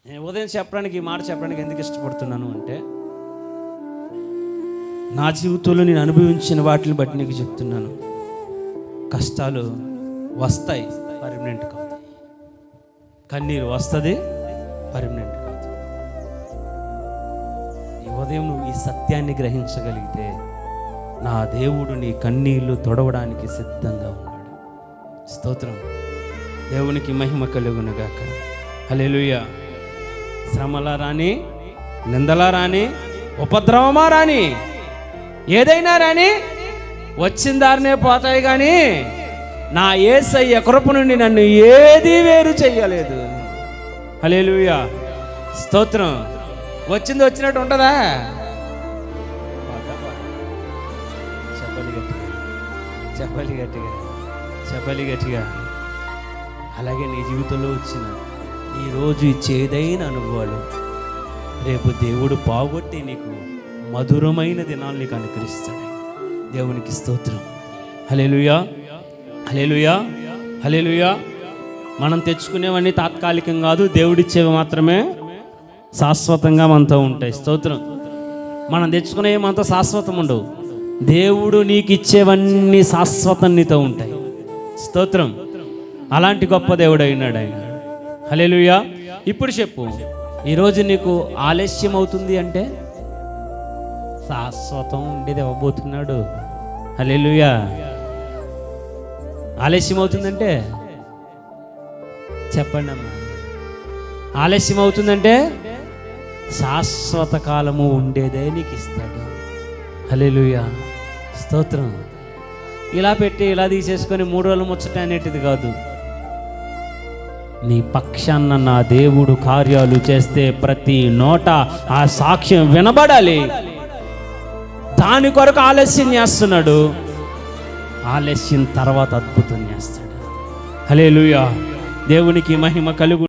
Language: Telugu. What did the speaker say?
నేను ఉదయం చెప్పడానికి ఈ మాట చెప్పడానికి ఎందుకు ఇష్టపడుతున్నాను అంటే, నా జీవితంలో నేను అనుభవించిన వాటిని బట్టి నీకు చెప్తున్నాను. కష్టాలు వస్తాయి, పర్మనెంట్ కాదు. కన్నీరు వస్తుంది, పర్మనెంట్ కాదు. ఈ ఉదయం నువ్వు ఈ సత్యాన్ని గ్రహించగలిగితే, నా దేవుడు నీ కన్నీళ్లు తొడవడానికి సిద్ధంగా ఉన్నాడు. స్తోత్రం. దేవునికి మహిమ కలుగునుగాక. హల్లెలూయా. శ్రమలా రాని, నిందలా రాని, ఉపద్రవమా రాని, ఏదైనా రాని వచ్చిన దారినే పోతాయి, కానీ నా యేసయ్య కృప నుండి నన్ను ఏది వేరు చెయ్యలేదు. హల్లెలూయా. స్తోత్రం. వచ్చింది వచ్చినట్టు ఉంటుందా? చెప్పలి గట్టిగా. అలాగే నీ జీవితంలో వచ్చిన ఈరోజు ఇచ్చేదైన అనుభవాలు రేపు దేవుడు పోగొట్టి నీకు మధురమైన దినాలు నీకు అనుకరిస్తాడు. దేవునికి స్తోత్రం. హల్లెలూయా, హల్లెలూయా, హల్లెలూయా. మనం తెచ్చుకునేవన్నీ తాత్కాలికం కాదు, దేవుడిచ్చేవి మాత్రమే శాశ్వతంగా మనతో ఉంటాయి. స్తోత్రం. మనం తెచ్చుకునేవి మనతో శాశ్వతం ఉండవు. దేవుడు నీకు ఇచ్చేవన్నీ శాశ్వతం నీతో ఉంటాయి. స్తోత్రం. అలాంటి గొప్ప దేవుడు అయినాడు ఆయన. హల్లెలూయా. ఇప్పుడు చెప్పు, ఈరోజు నీకు ఆలస్యం అవుతుంది అంటే శాశ్వతం ఉండేది ఇవ్వబోతున్నాడు. హల్లెలూయా. ఆలస్యం అవుతుందంటే చెప్పండి అమ్మా. ఆలస్యం అవుతుందంటే శాశ్వత కాలము ఉండేదే నీకు ఇస్తాడు. హల్లెలూయా. స్తోత్రం. ఇలా పెట్టి ఇలా తీసేసుకొని 3 రోజులు ముచ్చట అనేటిది కాదు. నీ పక్షాన నా దేవుడు కార్యాలు చేస్తే ప్రతి నోట ఆ సాక్ష్యం వినబడాలి. దాని కొరకు ఆలస్యం చేస్తున్నాడు. ఆలస్యం తర్వాత అద్భుతం చేస్తాడు. హల్లెలూయా. దేవునికి మహిమ కలుగు.